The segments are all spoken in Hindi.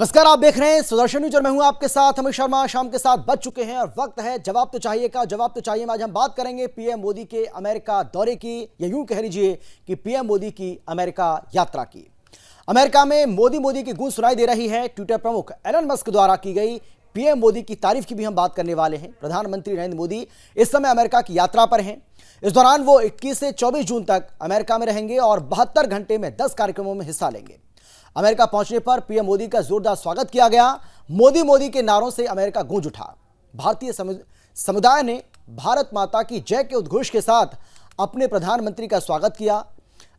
नमस्कार, आप देख रहे हैं सुदर्शन न्यूज और मैं हूं आपके साथ अमित शर्मा। शाम के 7 बज चुके हैं और वक्त है जवाब तो चाहिए का। जवाब तो चाहिए में आज हम बात करेंगे पीएम मोदी के अमेरिका दौरे की, या यूं कह लीजिए कि पीएम मोदी की अमेरिका यात्रा की। अमेरिका में मोदी की गूंज सुनाई दे रही है। ट्विटर प्रमुख एलन मस्क द्वारा की गई पीएम मोदी की तारीफ की भी हम बात करने वाले हैं। प्रधानमंत्री नरेंद्र मोदी इस समय अमेरिका की यात्रा पर हैं। इस दौरान वो 21 से 24 जून तक अमेरिका में रहेंगे और 72 घंटे में 10 कार्यक्रमों में हिस्सा लेंगे। अमेरिका पहुंचने पर पीएम मोदी का जोरदार स्वागत किया गया। मोदी के नारों से अमेरिका गूंज उठा। भारतीय समुदाय ने भारत माता की जय के उद्घोष के साथ अपने प्रधानमंत्री का स्वागत किया।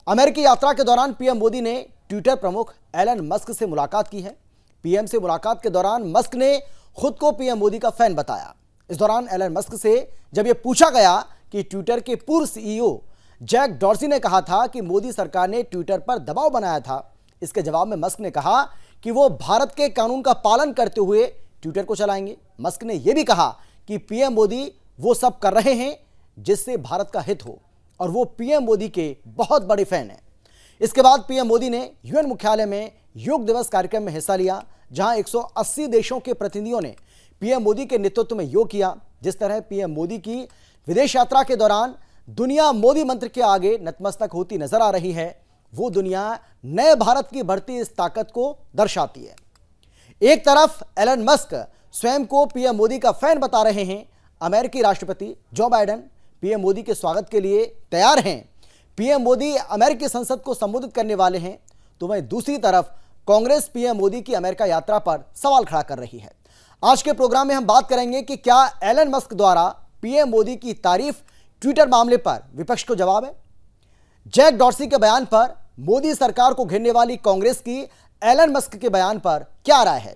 अमेरिकी यात्रा के दौरान पीएम मोदी ने ट्विटर प्रमुख एलन मस्क से मुलाकात की है। पीएम से मुलाकात के दौरान मस्क ने खुद को पीएम मोदी का फैन बताया। इस दौरान एलन मस्क से जब यह पूछा गया कि ट्विटर के पूर्व सीईओ जैक डॉर्सी ने कहा था कि मोदी सरकार ने ट्विटर पर दबाव बनाया था, इसके जवाब में मस्क ने कहा कि वो भारत के कानून का पालन करते हुए ट्विटर को चलाएंगे। मस्क ने यह भी कहा कि पीएम मोदी वो सब कर रहे हैं जिससे भारत का हित हो और वो पीएम मोदी के बहुत बड़े फैन हैं। इसके बाद पीएम मोदी ने यूएन मुख्यालय में योग दिवस कार्यक्रम में हिस्सा लिया, जहां 180 देशों के प्रतिनिधियों ने पीएम मोदी के नेतृत्व में योग किया। जिस तरह पीएम मोदी की विदेश यात्रा के दौरान दुनिया मोदी मंत्र के आगे नतमस्तक होती नजर आ रही है, वो दुनिया नए भारत की बढ़ती इस ताकत को दर्शाती है। एक तरफ एलन मस्क स्वयं को पीएम मोदी का फैन बता रहे हैं। अमेरिकी राष्ट्रपति जो बाइडेन पीएम मोदी के स्वागत के लिए तैयार हैं। पीएम मोदी अमेरिकी संसद को संबोधित करने वाले हैं, तो वहीं दूसरी तरफ कांग्रेस पीएम मोदी की अमेरिका यात्रा पर सवाल खड़ा कर रही है। आज के प्रोग्राम में हम बात करेंगे कि क्या एलन मस्क द्वारा पीएम मोदी की तारीफ ट्विटर मामले पर विपक्ष को जवाब है। जैक डॉर्सी के बयान पर मोदी सरकार को घेरने वाली कांग्रेस की एलन मस्क के बयान पर क्या राय है।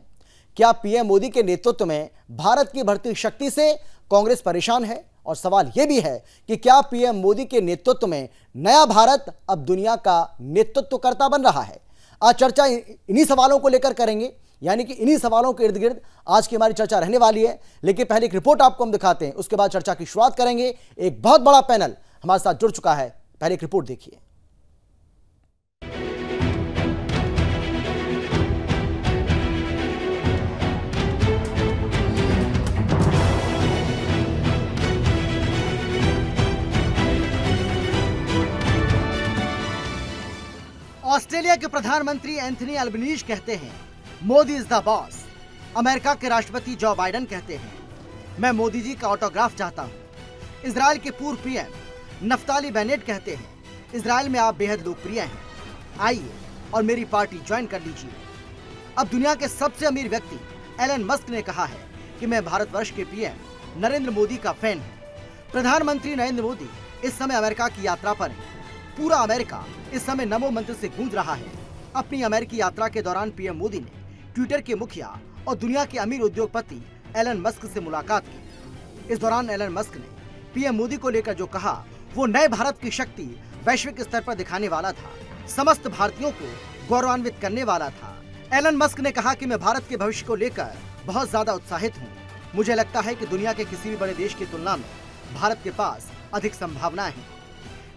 क्या पीएम मोदी के नेतृत्व में भारत की बढ़ती शक्ति से कांग्रेस परेशान है, और सवाल यह भी है कि क्या पीएम मोदी के नेतृत्व में नया भारत अब दुनिया का नेतृत्वकर्ता बन रहा है। आज चर्चा इन्हीं सवालों को लेकर करेंगे, यानी कि इन्हीं सवालों के इर्द गिर्द आज की हमारी चर्चा रहने वाली है। लेकिन पहले एक रिपोर्ट आपको हम दिखाते हैं, उसके बाद चर्चा की शुरुआत करेंगे। एक बहुत बड़ा पैनल हमारे साथ जुड़ चुका है, पहले एक रिपोर्ट देखिए। ऑस्ट्रेलिया के प्रधानमंत्री एंथनी अल्बनीज कहते हैं Modi is the boss. America के राष्ट्रपति जो बाइडेन कहते हैं मैं मोदी जी का ऑटोग्राफ चाहता हूं। इजराइल के पूर्व पीएम नफ्ताली बेनेट कहते हैं इजराइल में आप बेहद लोकप्रिय हैं, आइए और मेरी पार्टी ज्वाइन कर लीजिए। अब दुनिया के सबसे अमीर व्यक्ति एलन मस्क ने कहा है कि मैं भारतवर्ष के पीएम नरेंद्र मोदी का फैन हूं। प्रधानमंत्री नरेंद्र मोदी इस समय अमेरिका की यात्रा पर है। पूरा अमेरिका इस समय नमो मंत्र से गूंज रहा है। अपनी अमेरिकी यात्रा के दौरान पीएम मोदी ने ट्विटर के मुखिया और दुनिया के अमीर उद्योगपति एलन मस्क से मुलाकात की। इस दौरान एलन मस्क ने पीएम मोदी को लेकर जो कहा वो नए भारत की शक्ति वैश्विक स्तर पर दिखाने वाला था, समस्त भारतीयों को गौरवान्वित करने वाला था। एलन मस्क ने कहा कि मैं भारत के भविष्य को लेकर बहुत ज्यादा उत्साहित हूँ। मुझे लगता है कि दुनिया के किसी भी बड़े देश की तुलना में भारत के पास अधिक संभावनाएं हैं।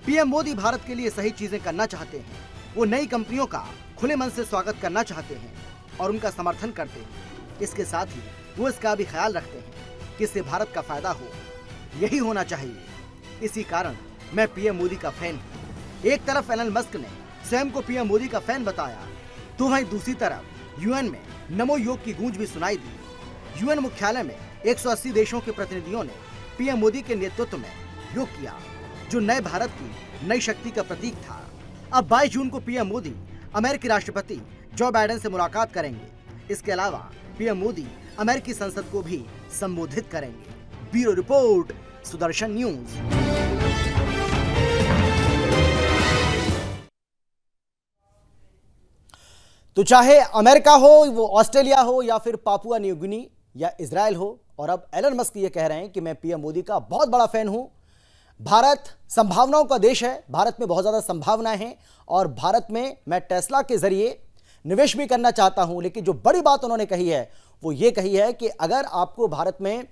पीएम मोदी भारत के लिए सही चीजें करना चाहते हैं। वो नई कंपनियों का खुले मन से स्वागत करना चाहते हैं और उनका समर्थन करते हैं। इसके साथ ही वो इसका भी ख्याल रखते हैं कि इससे भारत का फायदा हो, यही होना चाहिए। इसी कारण मैं पीएम मोदी का फैन हूँ। एक तरफ एलन मस्क ने स्वयं को पीएम मोदी का फैन बताया, तो वहीं दूसरी तरफ यूएन में नमो योग की गूंज भी सुनाई दी। यूएन मुख्यालय में 180 देशों के प्रतिनिधियों ने पीएम मोदी के नेतृत्व में योग किया, जो नए भारत की नई शक्ति का प्रतीक था। अब 22 जून को पीएम मोदी अमेरिकी राष्ट्रपति जो बाइडेन से मुलाकात करेंगे। इसके अलावा पीएम मोदी अमेरिकी संसद को भी संबोधित करेंगे। Bureau report, Sudarshan news. तो चाहे अमेरिका हो, वो ऑस्ट्रेलिया हो, या फिर पापुआ न्यू गिनी या इजराइल हो, और अब एलन मस्क ये कह रहे हैं कि मैं पीएम मोदी का बहुत बड़ा फैन हूं। भारत संभावनाओं का देश है, भारत में बहुत ज़्यादा संभावनाएं हैं और भारत में मैं टेस्ला के जरिए निवेश भी करना चाहता हूं। लेकिन जो बड़ी बात उन्होंने कही है वो ये कही है कि अगर आपको भारत में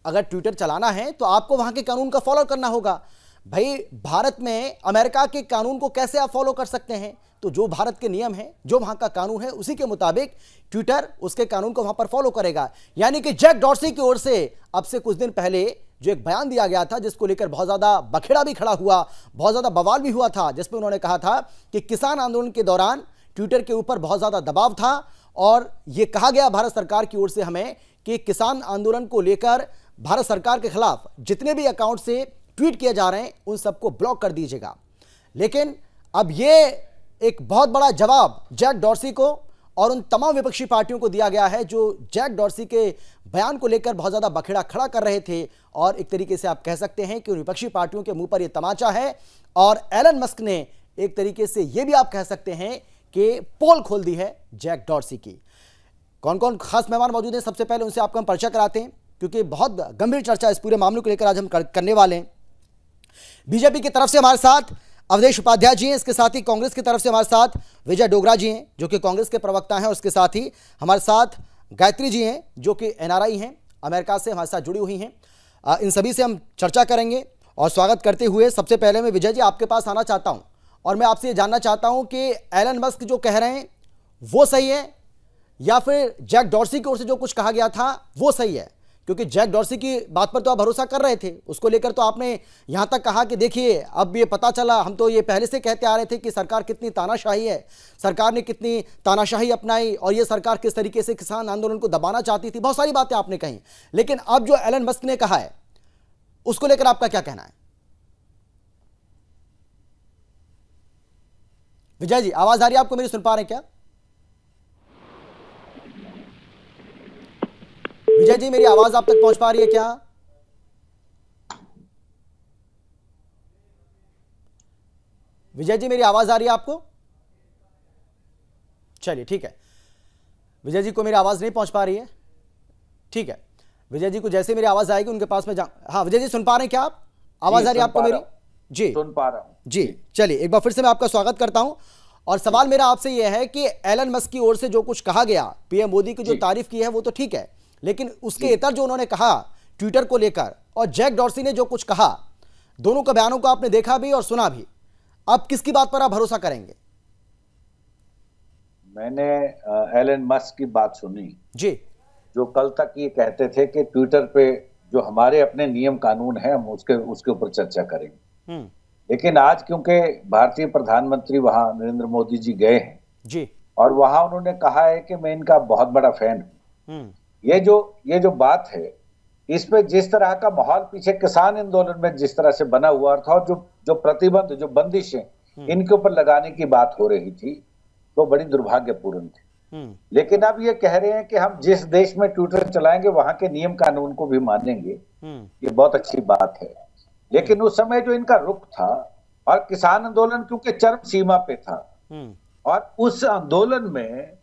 अगर ट्विटर चलाना है तो आपको वहां के कानून का फॉलो करना होगा। भाई भारत में अमेरिका के कानून को कैसे आप फॉलो कर सकते हैं? तो जो भारत के नियम है, जो वहां का कानून है, उसी के मुताबिक ट्विटर उसके कानून को वहां पर फॉलो करेगा। यानी कि जैक डॉर्सी की ओर से अब से कुछ दिन पहले जो एक बयान दिया गया था, जिसको लेकर बहुत ज्यादा बखेड़ा भी खड़ा हुआ, बहुत ज्यादा बवाल भी हुआ था, जिसमें उन्होंने कहा था कि किसान आंदोलन के दौरान ट्विटर के ऊपर बहुत ज्यादा दबाव था और यह कहा गया भारत सरकार की ओर से हमें कि किसान आंदोलन को लेकर भारत सरकार के खिलाफ जितने भी अकाउंट से ट्वीट किए जा रहे हैं उन सबको ब्लॉक कर दीजिएगा। लेकिन अब यह एक बहुत बड़ा जवाब जैक डॉर्सी को और उन तमाम विपक्षी पार्टियों को दिया गया है जो जैक डॉर्सी के बयान को लेकर बहुत ज्यादा बखेड़ा खड़ा कर रहे थे। और एक तरीके से आप कह सकते हैं कि उन विपक्षी पार्टियों के मुंह पर यह तमाचा है और एलन मस्क ने एक तरीके से यह भी आप कह सकते हैं कि पोल खोल दी है जैक डॉर्सी की। कौन कौन खास मेहमान मौजूद हैं, सबसे पहले उनसे आपको हम परिचय कराते हैं, क्योंकि बहुत गंभीर चर्चा इस पूरे मामले को लेकर आज हम करने वाले हैं। बीजेपी की तरफ से हमारे साथ अवधेश उपाध्याय जी हैं, इसके साथ ही कांग्रेस की तरफ से हमारे साथ विजय डोगरा जी हैं जो कि कांग्रेस के प्रवक्ता हैं, और उसके साथ ही हमारे साथ गायत्री जी हैं जो कि एनआरआई हैं, अमेरिका से हमारे साथ जुड़ी हुई हैं। इन सभी से हम चर्चा करेंगे। और स्वागत करते हुए सबसे पहले मैं विजय जी आपके पास आना चाहता हूं और मैं आपसे ये जानना चाहता हूं कि एलन मस्क जो कह रहे हैं वो सही है या फिर जैक डॉर्सी की ओर से जो कुछ कहा गया था वो सही है? क्योंकि जैक डॉर्सी की बात पर तो आप भरोसा कर रहे थे, उसको लेकर तो आपने यहां तक कहा कि देखिए अब ये पता चला, हम तो ये पहले से कहते आ रहे थे कि सरकार कितनी तानाशाही है, सरकार ने कितनी तानाशाही अपनाई और ये सरकार किस तरीके से किसान आंदोलन को दबाना चाहती थी, बहुत सारी बातें आपने कही। लेकिन अब जो एलन मस्क ने कहा है उसको लेकर आपका क्या कहना है? विजय जी आवाज आ रही है आपको मेरी, सुन पा रहे हैं क्या? विजय जी मेरी आवाज आप तक पहुंच पा रही है क्या? विजय जी मेरी आवाज आ रही है आपको? चलिए ठीक है, विजय जी को मेरी आवाज नहीं पहुंच पा रही है, ठीक है। विजय जी को जैसे मेरी आवाज आएगी उनके पास में हाँ विजय जी सुन पा रहे हैं क्या आप? आवाज आ रही है आपको मेरी? जी सुन पा रहा हूं जी। चलिए एक बार फिर से मैं आपका स्वागत करता हूं और सवाल मेरा आपसे यह है कि एलन मस्क की ओर से जो कुछ कहा गया, पीएम मोदी की जो तारीफ की है वो तो ठीक है, लेकिन उसके इतर जो उन्होंने कहा ट्विटर को लेकर और जैक डॉर्सी ने जो कुछ कहा, दोनों के बयानों को आपने देखा भी और सुना भी, अब किसकी बात पर आप भरोसा करेंगे? मैंने एलन मस्क की बात सुनी जी, जो कल तक ये कहते थे कि ट्विटर पे जो हमारे अपने नियम कानून हैं हम उसके ऊपर चर्चा करेंगे। लेकिन आज क्योंकि भारतीय प्रधानमंत्री वहां नरेंद्र मोदी जी गए हैं जी, और वहां उन्होंने कहा है कि मैं इनका बहुत बड़ा फैन हूं। ये जो बात है, इस पे जिस तरह का माहौल पीछे किसान आंदोलन में जिस तरह से बना हुआ था और जो प्रतिबंध, जो बंदिशें इनके ऊपर लगाने की बात हो रही थी, तो बड़ी दुर्भाग्यपूर्ण थी। लेकिन अब ये कह रहे हैं कि हम जिस देश में ट्विटर चलाएंगे वहां के नियम कानून को भी मानेंगे, ये बहुत अच्छी बात है। लेकिन उस समय जो इनका रुख था, और किसान आंदोलन क्योंकि चरम सीमा पे था, और उस आंदोलन में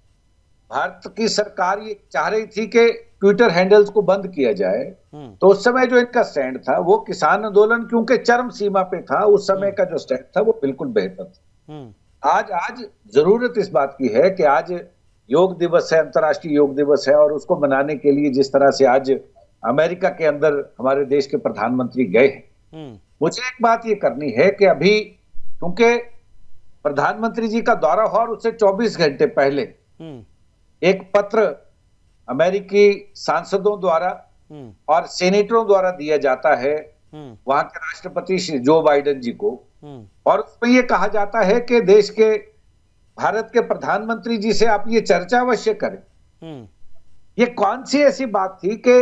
भारत की सरकार ये चाह रही थी कि ट्विटर हैंडल्स को बंद किया जाए, तो उस समय जो इनका स्टैंड था वो किसान आंदोलन क्योंकि चरम सीमा पे था, उस समय का जो स्टैंड था वो बिल्कुल बेहतर था। आज जरूरत इस बात की है कि आज योग दिवस है, अंतर्राष्ट्रीय योग दिवस है, और उसको मनाने के लिए जिस तरह से आज अमेरिका के अंदर हमारे देश के प्रधानमंत्री गए हैं, मुझे एक बात ये करनी है कि अभी क्योंकि प्रधानमंत्री जी का दौरा हुआ और उससे 24 घंटे पहले एक पत्र अमेरिकी सांसदों द्वारा और सेनेटरों द्वारा दिया जाता है वहां के राष्ट्रपति श्री जो बाइडेन जी को, और उसमें यह कहा जाता है कि देश के भारत के प्रधानमंत्री जी से आप ये चर्चा अवश्य करें। ये कौन सी ऐसी बात थी कि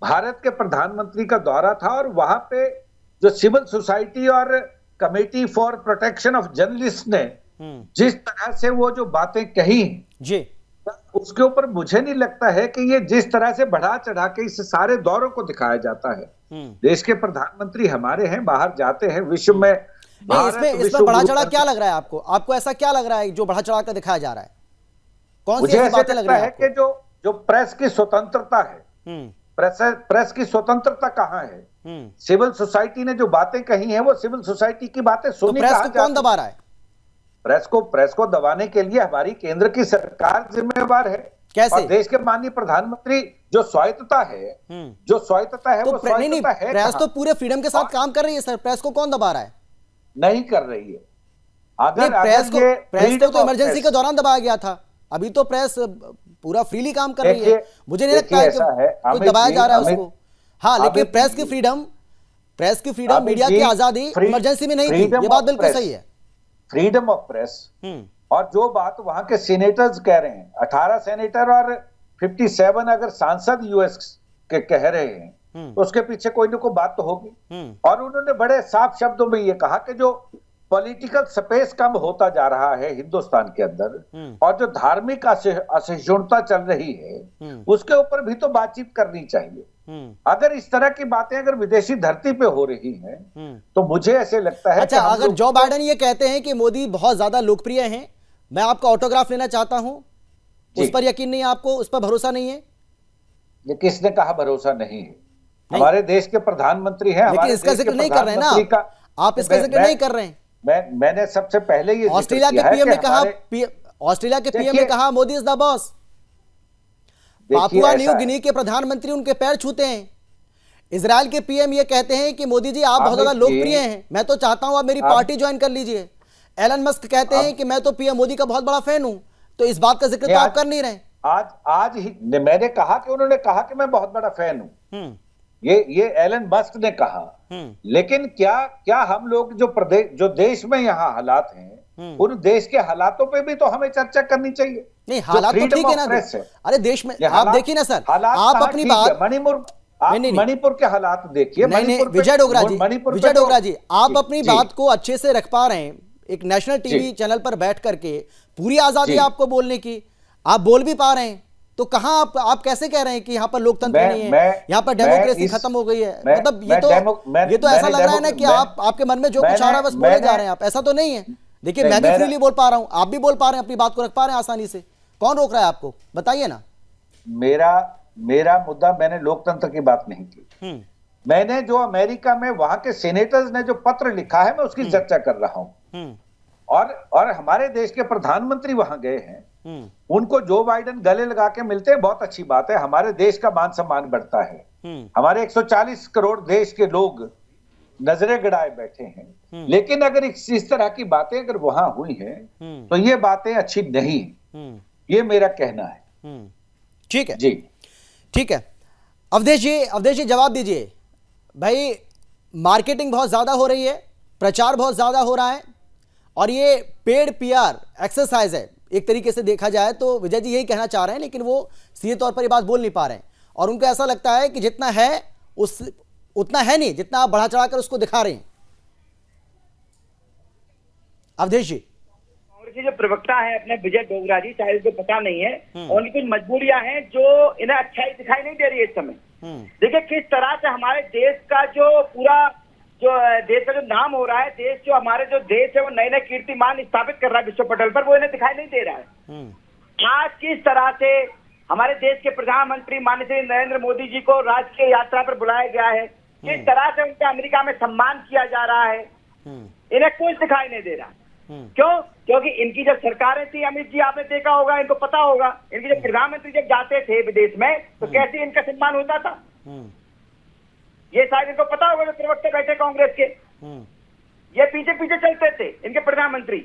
भारत के प्रधानमंत्री का दौरा था और वहां पे जो सिविल सोसाइटी और committee for protection of journalist ने जिस तरह से वो जो बातें कही जी, उसके ऊपर मुझे नहीं लगता है कि ये जिस तरह से बढ़ा चढ़ा के इस सारे दौरों को दिखाया जाता है। देश के प्रधानमंत्री हमारे हैं, बाहर जाते हैं विश्व में, इसमें बढ़ा चढ़ा क्या लग रहा है आपको? आपको ऐसा क्या लग रहा है जो बढ़ा चढ़ा कर दिखाया जा रहा है? कौन सी ऐसी बातें लग रही है कि जो प्रेस की स्वतंत्रता है, प्रेस की स्वतंत्रता कहाँ है? सिविल सोसाइटी ने जो बातें कही हैं वो सिविल सोसाइटी की बातें सुनी। तो प्रेस को कौन दबा रहा है? प्रेस को दबाने के लिए हमारी केंद्र की सरकार जिम्मेवार है। कैसे? और देश के माननीय प्रधानमंत्री जो स्वायत्तता है, जो स्वायत्तता है, तो वो नहीं नहीं, स्वायत्तता है प्रेस कहाँ? तो पूरे फ्रीडम के साथ काम कर रही है सर, प्रेस को कौन दबा रहा है? नहीं कर रही है। नहीं, अगर प्रेस को, ये प्रेस को फ्रीडम तो ऑफ इमरजेंसी प्रेस, के दौरान दबाया गया था, अभी तो प्रेस पूरा फ्रीली काम कर रही है। देखिए मुझे नहीं लगता है कि ऐसा है कोई अमित दबाया जी, जा रहा है अमित उसको। हाँ, लेकिन अमित प्रेस की जी, फ्रीडम, प्रेस की फ्रीडम, अमित मीडिया जी, की आजादी इमरजेंसी में नहीं थी, ये फ्रीडम बात ऑफ बिल्कुल प्रेस, सही है। फ्रीडम ऑफ प्रेस, और जो बात वहां के सीनेटर्स कह रहे हैं, 18 सेनेटर और 57 अगर सांसद यूएस के कह रहे हैं, तो उसके पीछे कोई ना कोई बात तो होगी। और उन्होंने बड़े साफ शब्दों में ये कहा कि जो पॉलिटिकल स्पेस कम होता जा रहा है हिंदुस्तान के अंदर, और जो धार्मिक असहिष्णुता चल रही है, उसके ऊपर भी तो बातचीत करनी चाहिए। अगर इस तरह की बातें अगर विदेशी धरती पे हो रही हैं, तो मुझे ऐसे लगता है अच्छा, अगर जो बाइडेन ये कहते हैं कि मोदी बहुत ज्यादा लोकप्रिय हैं, मैं आपका ऑटोग्राफ लेना चाहता हूं, उस पर यकीन नहीं है आपको? उस पर भरोसा नहीं है? ये किसने कहा भरोसा नहीं है? हमारे देश के प्रधानमंत्री हैं, लेकिन इसका जिक्र नहीं कर रहे हैं ना आप इसका जिक्र नहीं कर रहे हैं। मैंने सबसे पहले ये ऑस्ट्रेलिया के पीएम ने कहा, ऑस्ट्रेलिया के पीएम ने कहा Modi is the boss. Papua New Guinea के प्रधानमंत्री उनके पैर छूते हैं। इजराइल के पीएम ये कहते हैं कि मोदी जी आप बहुत ज्यादा लोकप्रिय हैं, मैं तो चाहता हूं आप मेरी पार्टी ज्वाइन कर लीजिए। एलन मस्क कहते हैं कि मैं तो पीएम मोदी का बहुत बड़ा फैन हूं। तो इस बात का जिक्र तो आप कर नहीं रहे। आज ही मैंने कहा कि उन्होंने कहा कि मैं बहुत बड़ा फैन हूं, ये एलन मस्क ने कहा। लेकिन क्या हम लोग जो देश में यहाँ हालात हैं, उन देश के हालातों पे भी तो हमें चर्चा करनी चाहिए। नहीं, हालात तो ठीक है ना। अरे देश में आप देखिए ना सर, आप अपनी बात, मणिपुर के हालात देखिए। विजय डोगरा जी, आप अपनी बात को अच्छे से रख पा रहे हैं एक नेशनल टीवी चैनल पर बैठ करके, पूरी आजादी आपको बोलने की, आप बोल भी पा रहे हैं, तो कहां आप कैसे कह रहे हैं कि यहाँ पर लोकतंत्र नहीं है, यहाँ पर डेमोक्रेसी खत्म हो गई है? मतलब ये तो ऐसा लग रहा है ना कि आपके मन में जो कुछ आ रहा है बस बोले जा रहे हैं आप, ऐसा तो नहीं है। देखिए मैं भी फ्रीली बोल पा रहा हूं, आप भी बोल पा रहे हैं, अपनी बात को रख पा रहे हैं आसानी से। कौन रोक रहा है आपको, बताइए ना। मेरा मुद्दा, मैंने लोकतंत्र की बात नहीं की। मैंने जो अमेरिका में वहां के सेनेटर्स ने जो पत्र लिखा है, मैं उसकी चर्चा कर रहा हूं। और हमारे देश के प्रधानमंत्री वहां गए हैं, उनको जो बाइडेन गले लगा के मिलते हैं, बहुत अच्छी बात है, हमारे देश का मान सम्मान बढ़ता है। हमारे 140 करोड़ देश के लोग नजरें गड़ाए बैठे हैं। लेकिन अगर इस तरह की बातें अगर वहां हुई हैं, तो ये बातें अच्छी नहीं, ये मेरा कहना है। ठीक है जी, ठीक है। अवधेश जी जवाब दीजिए भाई। मार्केटिंग बहुत ज्यादा हो रही है, प्रचार बहुत ज्यादा हो रहा है, और ये पेड पीआर एक्सरसाइज है एक तरीके से देखा जाए तो। विजय जी यही कहना चाह रहे हैं, लेकिन वो सीधे तौर पर ये बात बोल नहीं पा रहे हैं, और उनको ऐसा लगता है कि जितना है उतना है नहीं, जितना आप बढ़ा चढ़ाकर उसको दिखा रहे हैं। अवधेश जी, कांग्रेस के जो प्रवक्ता है अपने विजय डोगरा जी, शायद उनको पता नहीं है, और उनकी कुछ मजबूरियां हैं जो इन्हें अच्छाई दिखाई नहीं दे रही है इस समय। देखिए किस तरह से हमारे देश का जो पूरा जो देश का जो नाम हो रहा है, देश जो हमारे जो देश है वो नए नए कीर्तिमान स्थापित कर रहा है विश्व पटल पर, वो इन्हें दिखाई नहीं दे रहा है। आज किस तरह से हमारे देश के प्रधानमंत्री माननीय श्री नरेंद्र मोदी जी को राजकीय यात्रा पर बुलाया गया है, किस तरह से उनका अमेरिका में सम्मान किया जा रहा है, इन्हें कुछ दिखाई नहीं दे रहा। क्यों? क्योंकि इनकी जब सरकारें थी, अमित जी आपने देखा होगा, इनको पता होगा, इनके जब प्रधानमंत्री जब जाते थे विदेश में तो कैसे इनका सम्मान होता था, ये शायद इनको पता होगा। जो प्रवक्ता बैठे कांग्रेस के, ये पीछे पीछे चलते थे इनके प्रधानमंत्री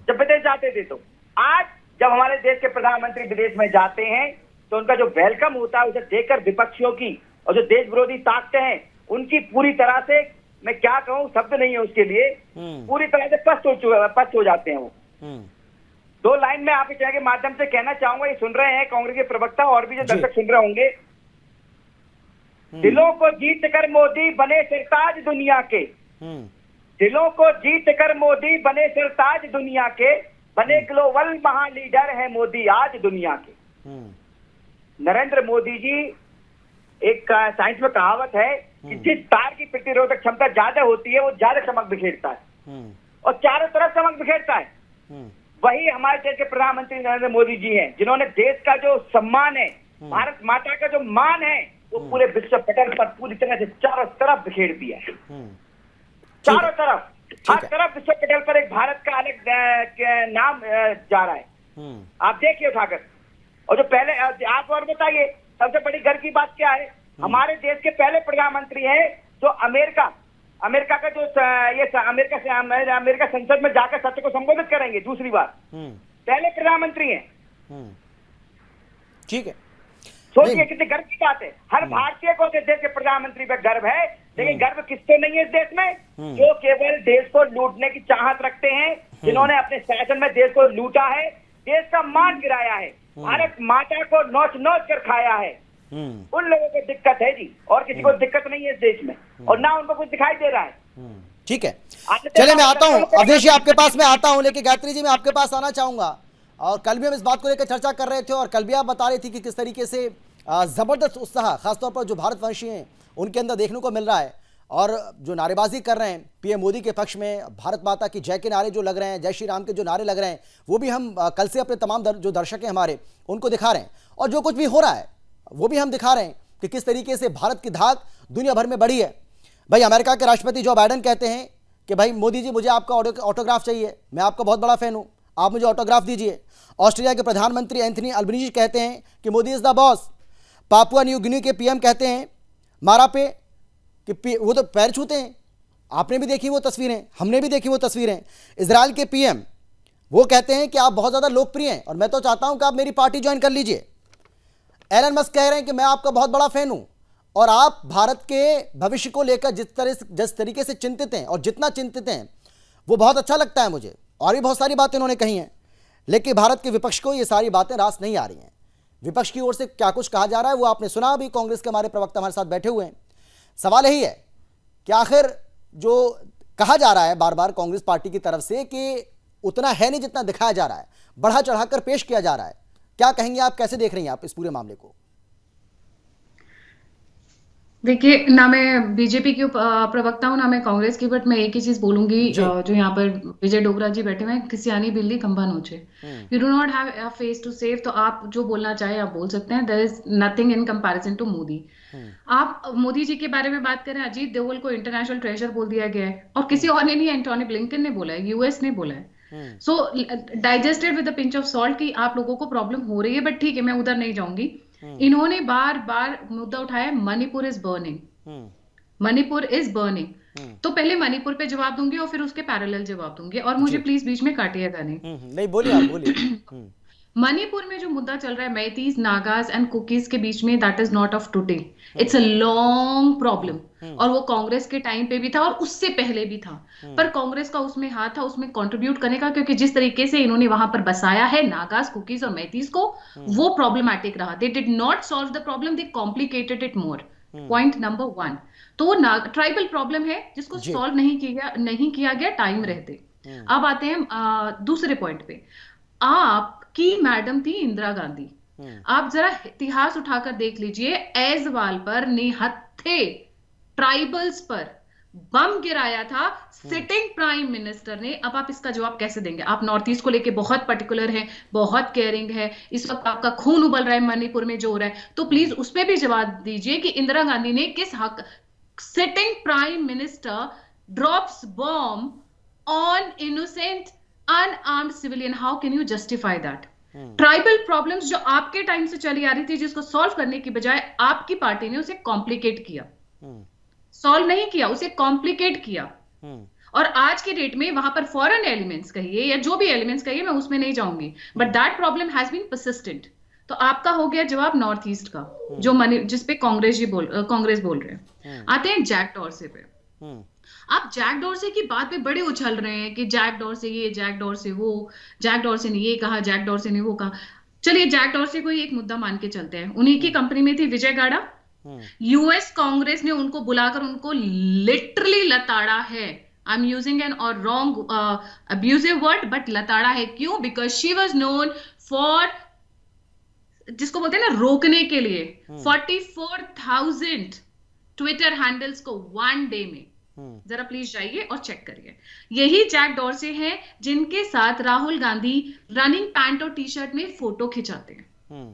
जब विदेश जाते थे। तो आज जब हमारे देश के प्रधानमंत्री विदेश में जाते हैं तो उनका जो वेलकम होता है, उसे देखकर विपक्षियों की और जो देश विरोधी ताकतें हैं उनकी पूरी तरह से, मैं क्या कहूं, शब्द नहीं है उसके लिए, पूरी तरह से पस्त हो जाते हैं वो। दो लाइन में आपके चैनल के माध्यम से कहना चाहूंगा, ये सुन रहे हैं कांग्रेस के प्रवक्ता और भी जो दर्शक सुन रहे होंगे, दिलों को जीत कर मोदी बने सरताज दुनिया के, दिलों को जीत कर मोदी बने सरताज दुनिया के, बने ग्लोबल महालीडर है मोदी आज दुनिया के। नरेंद्र मोदी जी, एक साइंस में कहावत है कि जिस तार की प्रतिरोधक क्षमता ज्यादा होती है वो ज्यादा चमक बिखेरता है और चारों तरफ चमक बिखेरता है। वही हमारे देश के प्रधानमंत्री नरेंद्र मोदी जी हैं, जिन्होंने देश का जो सम्मान है, भारत माता का जो मान है, वो पूरे विश्व पटल पर पूरी तरह से चारों तरफ बिखेर दिया है। चारों तरफ, हर तरफ विश्व पटल पर एक भारत का अलग नाम जा रहा है। आप देखिए उठाकर, और जो पहले आप और बताइए सबसे बड़ी गर्व की बात क्या है, हमारे देश के पहले प्रधानमंत्री हैं जो अमेरिका का जो ये अमेरिका संसद में जाकर सत्य को संबोधित करेंगे दूसरी बार, पहले प्रधानमंत्री हैं। ठीक है, सोचिए कितनी गर्व की बात है। हर भारतीय को देश के प्रधानमंत्री पर गर्व है, लेकिन गर्व किसको नहीं है इस देश में? जो केवल देश को लूटने की चाहत रखते हैं, जिन्होंने अपने शासन में देश को लूटा है, देश का मान गिराया है, भारत माता को नोच नोच कर खाया है, उन लोगों को दिक्कत है जी, और किसी को दिक्कत नहीं है इस देश में, और ना उनको कुछ दिखाई दे रहा है। ठीक है, चलिए मैं आता हूं अवधेश जी, आपके पास मैं आता हूं, लेकिन गायत्री जी मैं आपके पास आना चाहूंगा। और कल भी हम इस बात को लेकर चर्चा कर रहे थे, और कल भी आप बता रही थी कि किस तरीके से जबरदस्त उत्साह खासतौर पर जो भारतवंशी हैं उनके अंदर देखने को मिल रहा है, और जो नारेबाजी कर रहे हैं पीएम मोदी के पक्ष में, भारत माता की जय के नारे जो लग रहे हैं, जय श्री राम के जो नारे लग रहे हैं, वो भी हम कल से अपने तमाम जो दर्शक हैं हमारे उनको दिखा रहे हैं, और जो कुछ भी हो रहा है वो भी हम दिखा रहे हैं कि किस तरीके से भारत की धाक दुनिया भर में बढ़ी है। भाई अमेरिका के राष्ट्रपति जो बाइडेन कहते हैं कि भाई मोदी जी मुझे आपका ऑटोग्राफ चाहिए, मैं आपका बहुत बड़ा फैन हूँ, आप मुझे ऑटोग्राफ दीजिए। ऑस्ट्रेलिया के प्रधानमंत्री एंथनी अल्बनीज़ी कहते हैं कि Modi is the boss. Papua New Guinea के पीएम कहते हैं मारा पे कि वो तो पैर छूते हैं, आपने भी देखी वो तस्वीरें, हमने भी देखी वो तस्वीरें। इजराइल के पीएम वो कहते हैं कि आप बहुत ज़्यादा लोकप्रिय हैं और मैं तो चाहता हूं कि आप मेरी पार्टी ज्वाइन कर लीजिए। एलन मस्क कह रहे हैं कि मैं आपका बहुत बड़ा फैन हूं और आप भारत के भविष्य को लेकर जिस तरीके से चिंतित हैं और जितना चिंतित हैं वो बहुत अच्छा लगता है मुझे। और भी बहुत सारी बातें उन्होंने कही हैं, लेकिन भारत के विपक्ष को ये सारी बातें रास नहीं आ रही हैं। विपक्ष की ओर से क्या कुछ कहा जा रहा है वो आपने सुना, अभी कांग्रेस के हमारे प्रवक्ता हमारे साथ बैठे हुए हैं। सवाल यही है कि आखिर जो कहा जा रहा है बार बार कांग्रेस पार्टी की तरफ से कि उतना है नहीं जितना दिखाया जा रहा है, बढ़ा चढ़ाकर पेश किया जा रहा है, क्या कहेंगे आप, कैसे देख रही हैं आप इस पूरे मामले को? देखिए, ना मैं बीजेपी की प्रवक्ता हूं ना मैं कांग्रेस की, बट मैं एक ही चीज बोलूंगी, जो यहाँ पर विजय डोगरा जी बैठे हुए हैं, किसियानी बिल्ली खंभा नोचे। You do not have a face to save, तो आप जो बोलना चाहे आप बोल सकते हैं। There is nothing in comparison to Modi. आप मोदी जी के बारे में बात करें, अजीत दोवल को इंटरनेशनल ट्रेजर बोल दिया गया है, और किसी और ने नहीं, एंटोनी ब्लिंकन ने बोला है, यूएस ने बोला है। So digested with a pinch of salt कि आप लोगों को प्रॉब्लम हो रही है, बट ठीक है, मैं उधर नहीं जाऊंगी। इन्होंने बार बार मुद्दा उठाया, Manipur is burning, Manipur is burning. तो पहले मणिपुर पे जवाब दूंगी और फिर उसके पैरेलल जवाब दूंगी, और मुझे प्लीज बीच में काटिएगा नहीं। नहीं, बोलिए आप, बोलिए। मणिपुर में जो मुद्दा चल रहा है मैतीज, नागाज एंड कुकीज के बीच में, that is not of today, it's a long problem. और वो कांग्रेस के टाइम पे भी था और उससे पहले भी था, पर कांग्रेस का उसमें हाथ था, उसमें कंट्रीब्यूट करने का, क्योंकि जिस तरीके से इन्होंने वहां पर बसाया है नागाज, कुकीज और मैतीज को, वो प्रॉब्लमैटिक रहा। They did not solve the problem, they complicated it more. Point number 1, तो ट्राइबल प्रॉब्लम है जिसको सॉल्व नहीं किया गया टाइम रहते। अब आते हैं दूसरे पॉइंट पे। आपकी मैडम थी इंदिरा गांधी, आप जरा इतिहास उठाकर देख लीजिए, ऐजवाल पर, निहत्थे ट्राइबल्स पर बम गिराया था सिटिंग प्राइम मिनिस्टर ने। अब आप इसका जवाब कैसे देंगे? आप नॉर्थ ईस्ट को लेके बहुत पर्टिकुलर हैं, बहुत केयरिंग है, इस वक्त आपका खून उबल रहा है मणिपुर में जो हो रहा है, तो प्लीज उस पर भी जवाब दीजिए कि इंदिरा गांधी ने किस हक, sitting prime minister drops bomb on innocent unarmoured civilian, how can you justify that? Tribal problems जो आपके टाइम से चली आ रही थी, जिसको सॉल्व करने की बजाय आपकी पार्टी ने उसे कॉम्प्लिकेट किया, सॉल्व नहीं किया, उसे कॉम्प्लिकेट किया। और आज के डेट में वहां पर फॉरेन एलिमेंट्स कहिए या जो भी एलिमेंट्स कहिए, मैं उसमें नहीं जाऊंगी, but that problem has been persistent. तो आपका हो गया जवाब नॉर्थ ईस्ट का, जो जिसपे कांग्रेस बोल रहे हैं। आते हैं जैक डॉर्से पे। आप जैक डॉर्से की बात पे बड़े उछल रहे हैं कि जैक डॉर्से ये, जैक डॉर्से वो, जैक डॉर्से ने ये कहा, जैक डॉर्से ने वो कहा। चलिए जैक डॉर्से को एक मुद्दा मान के चलते हैं, उन्हीं की कंपनी में थी विजय गाड़ा। यूएस कांग्रेस ने उनको बुलाकर उनको लिटरली लताड़ा है। आई एम यूजिंग एन और रॉन्ग अब्यूजिव वर्ड, बट लताड़ा है। क्यों? Because she was known for, जिसको बोलते हैं ना, रोकने के लिए 44,000 ट्विटर हैंडल्स को वन डे में। जरा प्लीज जाइए और चेक करिए। यही जैक डॉर्से हैं जिनके साथ राहुल गांधी रनिंग पैंट और टी शर्ट में फोटो खिंचाते हैं।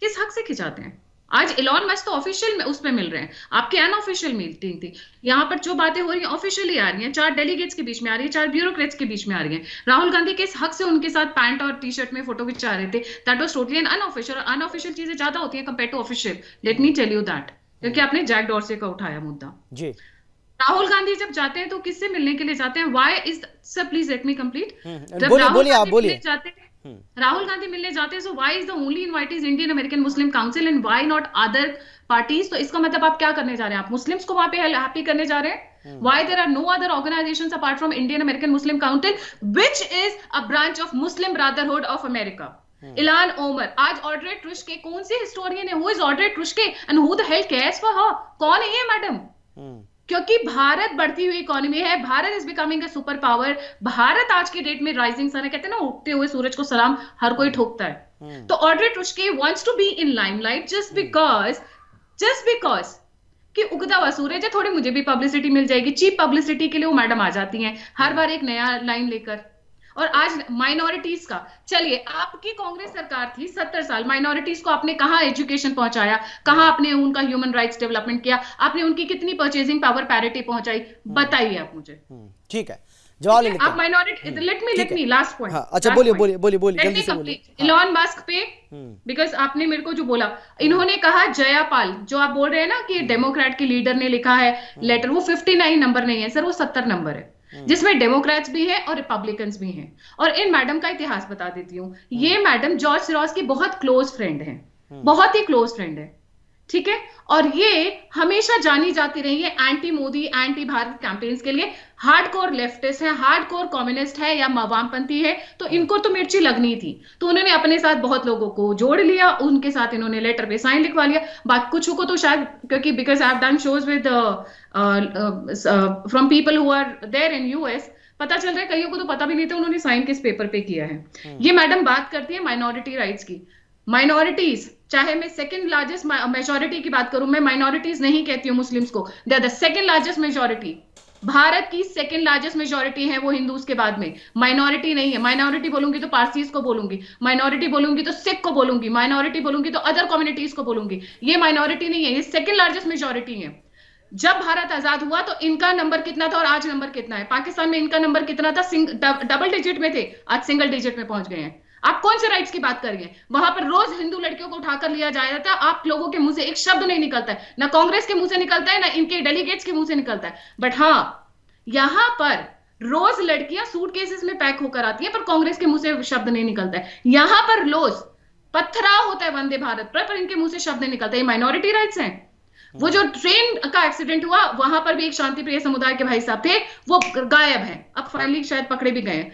किस हक से खिंचाते हैं? आज इलॉन मस्क तो ऑफिशियल में उस पे मिल रहे हैं, आपके अनऑफिशियल मीटिंग थी। यहाँ पर जो बातें हो रही हैं ऑफिशियली आ रही हैं, 4 डेलीगेट्स के बीच में आ रही है, 4 ब्यूरोक्रेट्स के बीच में आ रही है। राहुल गांधी किस हक से उनके साथ पैंट और टी शर्ट में फोटो खिंचा रहे थे? That was totally an unofficial. Unofficial चीजें ज्यादा होती हैं compare to official, let me tell you that, क्योंकि आपने जैक डॉर्से का उठाया मुद्दा जी। राहुल गांधी जब जाते हैं तो किससे मिलने के लिए जाते हैं? Why is sir please let me complete. जब बोलिए राहुल बोलिए आप गांधी बोलिए। मिलने जाते हैं, राहुल गांधी मिलने जाते हैं, so why is the only invitees Indian American Muslim council and why not other parties? तो इसका मतलब आप क्या करने जा रहे हैं? आप मुस्लिम्स को वहां पे हैप्पी करने जा रहे हैं? Why there are no other organisations apart from Indian American Muslim Council which is a branch of Muslim Brotherhood of America? Ilhan Omar, आज ऑड्रे ट्रुश्के कौन सी हिस्टोरियन है? Who is Audrey Truschke and who the hell cares for her? कौन है ये मैडम? क्योंकि भारत बढ़ती हुई इकोनॉमी है, Bharat is becoming a super power, Bharat आज के डेट में राइजिंग सन है, कहते हैं ना उगते हुए सूरज को सलाम हर कोई ठोकता है। तो Audrey Truschke wants to be in limelight just because कि उगता हुआ सूरज है, थोड़ी मुझे भी पब्लिसिटी मिल जाएगी। चीप पब्लिसिटी के लिए वो मैडम आ जाती हैं हर बार एक नया लाइन लेकर। और आज माइनॉरिटीज का, चलिए आपकी कांग्रेस सरकार थी 70 साल, माइनॉरिटीज को आपने कहाँ एजुकेशन पहुंचाया, कहाँ आपने उनका ह्यूमन राइट्स डेवलपमेंट किया, आपने उनकी कितनी परचेजिंग पावर पैरिटी पहुंचाई, बताइए आप मुझे। ठीक है, जवाब ले लेते हैं। आप minority, let me last point. अच्छा बोलिए जल्दी से बोलिए। इलॉन मस्क पे, बिकॉज आपने मेरे को जो बोला, इन्होंने कहा जयापाल, जो आप बोल रहे हैं ना कि डेमोक्रेट के लीडर ने लिखा है लेटर, वो 59 नंबर नहीं है सर, वो 70 नंबर है, जिसमें डेमोक्रेट्स भी हैं और रिपब्लिकन्स भी हैं। और इन मैडम का इतिहास बता देती हूँ। ये मैडम जॉर्ज सिरॉस की बहुत क्लोज फ्रेंड है, बहुत ही क्लोज फ्रेंड है, ठीक है। और ये हमेशा जानी जाती रही है anti Modi, anti Bharat campaigns के लिए। हार्डकोर लेफ्टिस्ट है, हार्डकोर कम्युनिस्ट है या वामपंथी है, तो इनको तो मिर्ची लगनी थी, तो उन्होंने अपने साथ बहुत लोगों को जोड़ लिया, उनके साथ इन्होंने लेटर पे साइन लिखवा लिया। बाकी कुछ को तो शायद, क्योंकि because I have done shows with from people who are there in US, पता चल रहा है कईयों को तो पता भी नहीं था उन्होंने साइन किस पेपर पे किया है। ये मैडम बात करती है माइनॉरिटी राइट्स की। माइनॉरिटीज, चाहे मैं सेकंड लार्जेस्ट मेजॉरिटी की बात करूं, मैं माइनॉरिटीज नहीं कहती हूँ मुस्लिम्स को, they are the second largest majority. Bharat की सेकंड लार्जेस्ट मेजॉरिटी है वो हिंदूज के बाद में, माइनॉरिटी नहीं है। माइनॉरिटी बोलूंगी तो पारसीज को बोलूंगी, माइनॉरिटी बोलूंगी तो सिख को बोलूंगी, माइनॉरिटी बोलूंगी तो अदर कम्युनिटीज को बोलूंगी। ये माइनॉरिटी नहीं है, ये सेकंड लार्जेस्ट मेजॉरिटी है। जब भारत आजाद हुआ तो इनका नंबर कितना था और आज नंबर कितना है? पाकिस्तान में इनका नंबर कितना था? डबल डिजिट में थे, आज सिंगल डिजिट में पहुंच गए हैं। आप कौन से राइट्स की बात कर रही हैं? वहां पर रोज हिंदू लड़कियों को उठाकर लिया जाया था, आप लोगों के मुंह से एक शब्द नहीं निकलता है, ना कांग्रेस के मुंह से निकलता है, ना इनके डेलीगेट्स के मुंह से निकलता है। बट हाँ, यहां पर रोज लड़कियां सूटकेसेस में पैक होकर आती हैं, पर कांग्रेस के मुंह से शब्द नहीं निकलता है। यहां पर रोज पथराव होता है वंदे भारत पर इनके मुंह से शब्द नहीं निकलता है। ये माइनॉरिटी राइट्स हैं। वो जो ट्रेन का एक्सीडेंट हुआ, वहां पर भी एक शांति प्रिय समुदाय के भाई साहब थे, वो गायब हैं, अब फाइनली शायद पकड़े भी गए।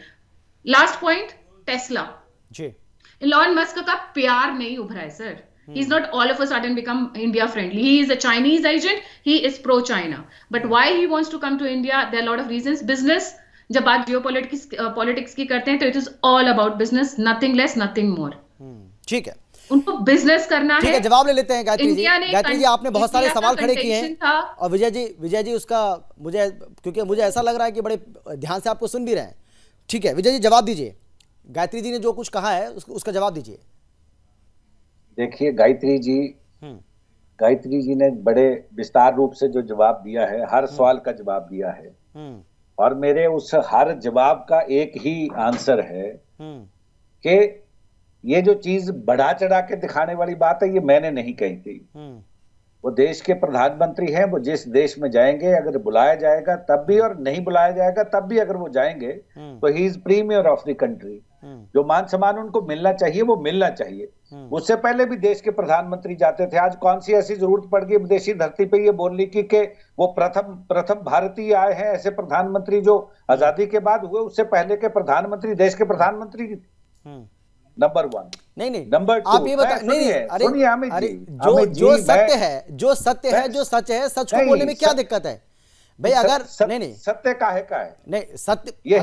लास्ट पॉइंट, टेस्ला जी। इलॉन मस्क का प्यार नहीं उभरा है sir. He is not all of a sudden become India friendly. He is a Chinese agent. He is pro China. But why he wants to come to India? There are a lot of reasons. Business. जब बात जियोपॉलिटिक्स की करते हैं तो it is all about business, nothing less, nothing more. ठीक है, उनको बिजनेस करना है। ठीक है, जवाब ले लेते हैं गायत्री जी। गायत्री जी, आपने बहुत सारे सवाल खड़े किए हैं और विजय जी उसका मुझे, क्योंकि मुझे ऐसा लग रहा है कि बड़े ध्यान से आपको सुन भी रहे हैं। ठीक है, विजय जी जवाब दीजिए। गायत्री जी ने जो कुछ कहा है उसका जवाब दीजिए। देखिए गायत्री जी ने बड़े विस्तार रूप से जो जवाब दिया है, हर सवाल का जवाब दिया है, और मेरे उस हर जवाब का एक ही आंसर है कि ये जो चीज बढ़ा चढ़ा के दिखाने वाली बात है, ये मैंने नहीं कही थी। वो देश के प्रधानमंत्री हैं, वो जिस देश में जाएंगे, अगर बुलाया जाएगा तब भी और नहीं बुलाया जाएगा तब भी, अगर वो जाएंगे तो he is premier of the country. जो मान सम्मान उनको मिलना चाहिए वो मिलना चाहिए। उससे पहले भी देश के प्रधानमंत्री जाते थे। आज कौन सी ऐसी जरूरत पड़ गई विदेशी धरती पे ये बोलने की कि वो प्रथम भारतीय आए हैं? ऐसे प्रधानमंत्री जो आजादी के बाद हुए, उससे पहले के प्रधानमंत्री देश के प्रधानमंत्री नंबर 1 नहीं नंबर 2 आप ये बता, नहीं सुनिए अरे जो सत्य है जो सच है, सच को बोलने में क्या दिक्कत है भाई? अगर नहीं सत्य काहे का है? नहीं सत्य, ये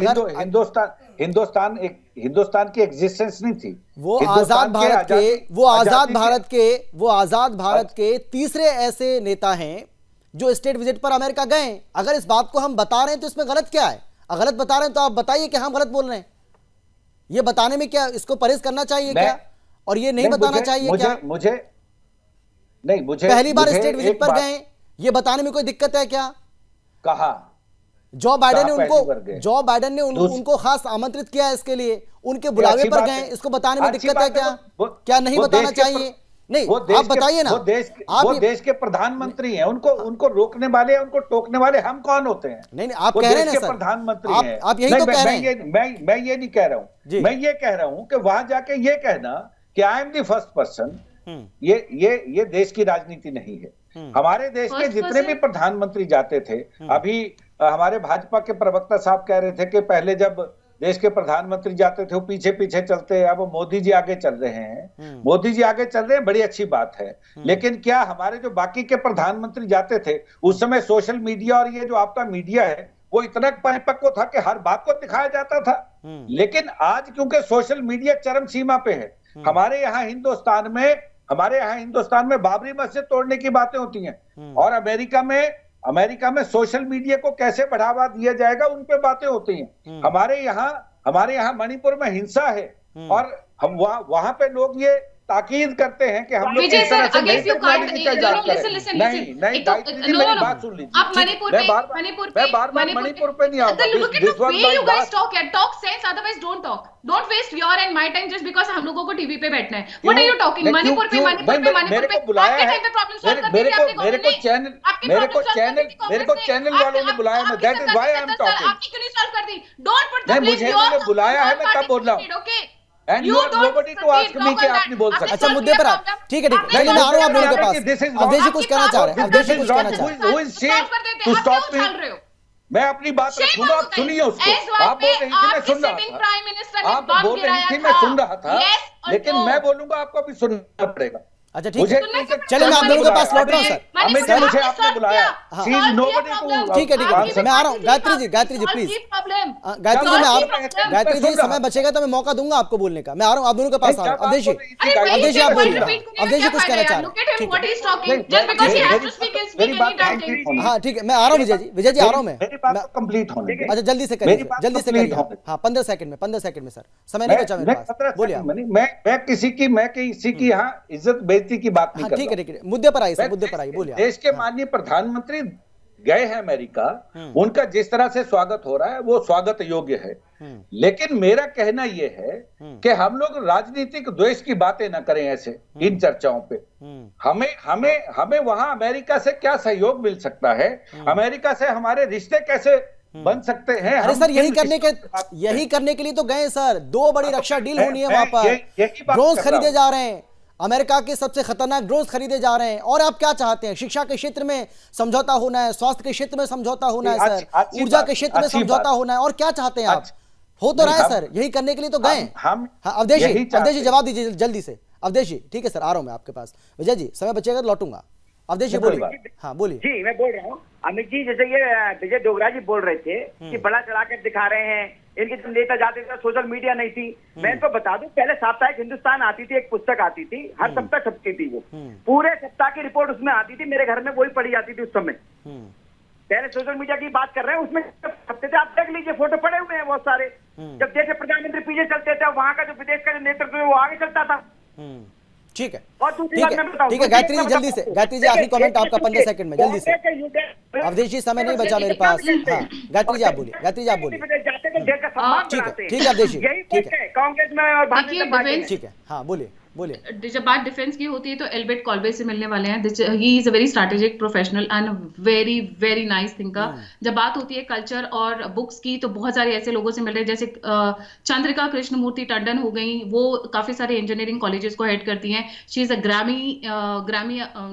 हिंदुस्तान की एग्जिस्टेंस नहीं थी। वो आजाद भारत के तीसरे ऐसे नेता हैं जो स्टेट विजिट पर अमेरिका गए। अगर इस बात को हम बता रहे हैं तो इसमें गलत क्या है? अगर गलत बता रहे हैं तो आप बताइए कि हम गलत बोल रहे हैं। ये बताने में क्या, इसको परहेज करना चाहिए क्या, और ये नहीं बताना चाहिए क्या? नहीं, मुझे पहली बार मुझे स्टेट विजिट एक पर बात- गए, ये बताने में कोई दिक्कत है क्या? कहा जो बाइडेन ने कहाँ पहली बार गए? जो बाइडेन ने दूस- उनको खास आमंत्रित किया है इसके लिए, उनके ये बुलावे अच्छी पर बात गए, है। इसको बताने में अच्छी दिक्कत है बात है, क्या? वो- क्या नहीं वो बताना देश के चाहिए? नहीं, वो देश आप बताइए ना। वो आप देश के प्रधानमंत्री हैं, उनको रोकने वाले, उनको टोकने वाले हम कौन होते हैं? नहीं नहीं, आप वो कह रहे हैं देश ना के सर, प्रधानमंत्री हैं। आप यही नहीं, तो कह रहे हैं। मैं ये नहीं कह रहा जी। हूं, मैं ये कह रहा हूं कि वहां जाके ये कहना कि I am the first person, ये देश की राजनीति नहीं है। हमारे देश के First जितने भी person? प्रधानमंत्री जाते थे, अभी हमारे भाजपा के प्रवक्ता साहब कह रहे थे कि पहले जब देश के प्रधानमंत्री जाते थे वो पीछे पीछे चलते, अब मोदी जी आगे चल रहे हैं। मोदी जी आगे चल रहे हैं, बड़ी अच्छी बात है। लेकिन क्या हमारे जो बाकी के प्रधानमंत्री जाते थे उस समय सोशल मीडिया और ये जो आपका मीडिया है वो इतना परिपक्व था कि हर बात को दिखाया जाता था। लेकिन आज क्योंकि सोशल मीडिया चरम सीमा पे है, हमारे यहाँ हिंदुस्तान में बाबरी मस्जिद तोड़ने की बातें होती हैं, और अमेरिका में सोशल मीडिया को कैसे बढ़ावा दिया जाएगा उन पे बातें होती हैं। हमारे यहाँ मणिपुर में हिंसा है, और हम वहां पे लोग ये ताकीद करते हैं कि हम लोग विजय इस तरह सर, से अगेन नहीं यू कांट, टेक्नोलॉजी का इजाद करें। नहीं गायत्री जी, मेरी बात सुन लीजिए। आप मणिपुर पे मणिपुर पे नहीं आऊंगा। Look at the way you guys talk यार, talk sense, otherwise don't talk. Don't waste your and my time just because हम लोगों को टीवी पे बैठना है। What are you talking? Manipur पे मेरे को बुलाया है, मेरे को चैनल वालों ने बुलाया है, that is why I am talking. आपकी क्यों नहीं सॉल्व कर दी? Don't put the नहीं, blame मुझे your इन्होंने बुलाया है, मैं तब बोल रहा हूँ। okay? And you are nobody to ask me कि आप नहीं बोल सकते। अच्छा, मुद्दे पर आप, ठीक है, चलिए मैं आ रहा हूँ आप लोगों के पास। अवधेश जी कुछ कहना चाह रहे हैं, अवधेश जी कुछ कहना चाह रहे हैं। Who is she to stop me? मैं अपनी बात रखूंगा, आप सुनिए उसको। आप बोल रही थी, मैं सुन रहा था। आप बोल रही थी, मैं सुन रहा था, लेकिन मैं बोलूंगा आपको भी सुनना पड़ेगा। अच्छा ठीक है, चलिए मैं आप लोगों के पास लौट रहा हूँ सर। अमित जी, मुझे आपने बुलाया। ठीक है मैं आ रहा हूँ। गायत्री जी प्लीज, गायत्री जी गायत्री जी समय बचेगा तो मैं मौका दूंगा आपको बोलने का। मैं आ रहा हूँ आप दोनों के पास आ रहा हूँ। अवधेश जी आप बोलिए, अवधेश जी कुछ कहना चाह रहे हैं। हाँ ठीक है, मैं आ रहा हूँ विजय जी आ रहा हूँ मैं। मेरी बात कंप्लीट होने दे। अच्छा जल्दी से करिए। हाँ 15 सेकंड में सर, समय नहीं बचा मेरे पास, बोलिए। मैं किसी की यहाँ इज्जत बेइज्जती की बात नहीं कर रहा। ठीक है, मुद्दे पर आइए, बोलिए। देश के माननीय प्रधानमंत्री गए हैं अमेरिका, उनका जिस तरह से स्वागत हो रहा है वो स्वागत योग्य है। लेकिन मेरा कहना यह है कि हम लोग राजनीतिक द्वेष की बातें ना करें ऐसे इन चर्चाओं पे। हमें वहां अमेरिका से क्या सहयोग मिल सकता है, अमेरिका से हमारे रिश्ते कैसे बन सकते हैं। अरे सर यही करने के लिए तो गए सर। 2 बड़ी रक्षा डील होनी है वहां पर, ड्रोन्स खरीदे जा रहे हैं, अमेरिका के सबसे खतरनाक ड्रोन्स खरीदे जा रहे हैं। और आप क्या चाहते हैं? शिक्षा के क्षेत्र में समझौता होना है, स्वास्थ्य के क्षेत्र में समझौता होना है सर, ऊर्जा के क्षेत्र में समझौता होना है, और क्या चाहते हैं आप? हो तो रहा है सर, यही करने के लिए तो गए। अवधेश जी जवाब दीजिए जल्दी से। अवधेश जी ठीक है सर, आ रहा हूं मैं आपके पास। विजय जी समय बचेगा तो लौटूंगा। अवधेश जी बोलिए। हाँ बोलिए जी, मैं बोल रहा हूँ अमित जी, जैसे ये विजय डोगरा जी बोल रहे थे कि बड़ा चढ़ा कर दिखा रहे हैं, इनके जब नेता जाते थे सोशल मीडिया नहीं थी। मैं इनको बता दूं, पहले साप्ताहिक हिंदुस्तान आती थी, एक पुस्तक आती थी, हर सप्ताह छपती थी, वो पूरे सप्ताह की रिपोर्ट उसमें आती थी। मेरे घर में वही पढ़ी जाती थी उस समय। पहले सोशल मीडिया की बात कर रहे हैं, उसमें छपते थे, आप देख लीजिए, फोटो पड़े हुए हैं बहुत सारे। जब देश के प्रधानमंत्री पीछे चलते थे, वहां का जो विदेश का जो नेतृत्व है वो आगे चलता था। ठीक है, और दूसरी बात मैं बताऊं, ठीक है गायत्री जी जल्दी से, गायत्री जी आखिरी कमेंट आपका 15 सेकंड में जल्दी से। अवधेश जी समय नहीं बचा मेरे पास। हाँ गायत्री जी आप बोलिए। ठीक है अवधेश जी, ठीक है कांग्रेस में और ठीक है। हाँ बोलिए। जब बात डिफेंस की होती है तो एल्बर्ट कॉल्वे से मिलने वाले हैं। He is a very strategic professional and very very nice thinker. जब बात होती है कल्चर और बुक्स की तो बहुत सारे ऐसे लोगों से मिल रहे हैं, जैसे चंद्रिका कृष्णमूर्ति टंडन हो गई, वो काफी सारे इंजीनियरिंग कॉलेजेस को हेड करती हैं। शी इज अ ग्रामी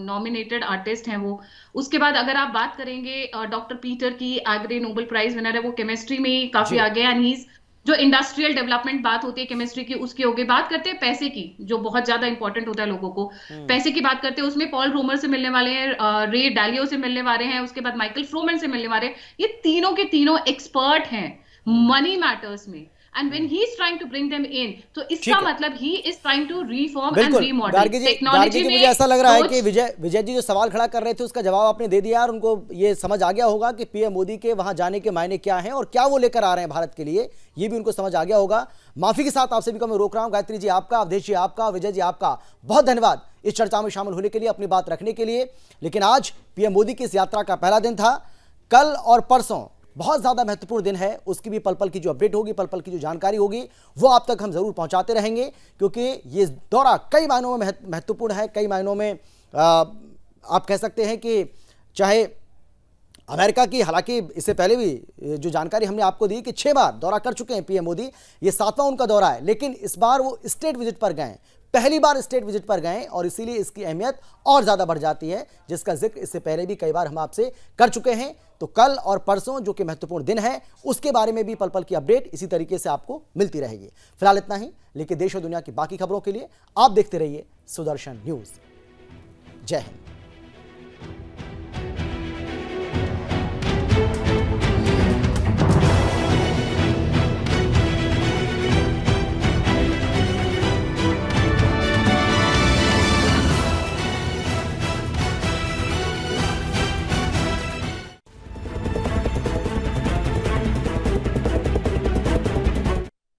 नॉमिनेटेड आर्टिस्ट हैं वो। उसके बाद अगर आप बात करेंगे डॉक्टर पीटर की, एग्री नोबेल प्राइज विनर है, वो केमिस्ट्री में काफी आगे एंड ही इज जो इंडस्ट्रियल डेवलपमेंट बात होती है केमिस्ट्री की, उसकी होगी। बात करते हैं पैसे की, जो बहुत ज्यादा इंपॉर्टेंट होता है लोगों को, पैसे की बात करते हैं, उसमें पॉल रोमर से मिलने वाले हैं, रे डालियो से मिलने वाले हैं, उसके बाद माइकल फ्रोमन से मिलने वाले हैं। ये तीनों के तीनों एक्सपर्ट हैं मनी मैटर्स में। and when he is trying to bring them in, तो इसका मतलब he is trying to reform and बिल्कुल remodel. गार्गी जी, मुझे ऐसा लग रहा है कि विजय जी जो सवाल खड़ा कर रहे थे उसका जवाब आपने दे दिया और उनको ये समझ आ गया होगा कि पीएम मोदी के वहां जाने के मायने क्या हैं और क्या वो लेकर आ रहे हैं भारत के लिए, ये भी उनको समझ आ गया होगा। माफी के साथ आपसे भी को मैं रोक रहा हूं। गायत्री जी आपका, अवधेश जी आपका, विजय जी आपका बहुत धन्यवाद इस चर्चा में शामिल होने के लिए, अपनी बात रखने के लिए। लेकिन आज पीएम मोदी की इस यात्रा का पहला दिन था। कल और परसों बहुत ज्यादा महत्वपूर्ण दिन है, उसकी भी पल पल की जो अपडेट होगी, पल पल की जो जानकारी होगी वो आप तक हम जरूर पहुंचाते रहेंगे, क्योंकि ये दौरा कई मायनों में महत्वपूर्ण है। कई मायनों में आप कह सकते हैं कि चाहे अमेरिका की, हालांकि इससे पहले भी जो जानकारी हमने आपको दी कि 6 बार दौरा कर चुके हैं पीएम मोदी, ये 7वां उनका दौरा है, लेकिन इस बार वो स्टेट विजिट पर गए, पहली बार स्टेट विजिट पर गए और इसीलिए इसकी अहमियत और ज्यादा बढ़ जाती है, जिसका जिक्र इससे पहले भी कई बार हम आपसे कर चुके हैं। तो कल और परसों जो कि महत्वपूर्ण दिन है उसके बारे में भी पल पल की अपडेट इसी तरीके से आपको मिलती रहेगी। फिलहाल इतना ही, लेकिन देश और दुनिया की बाकी खबरों के लिए आप देखते रहिए सुदर्शन न्यूज। जय हिंद।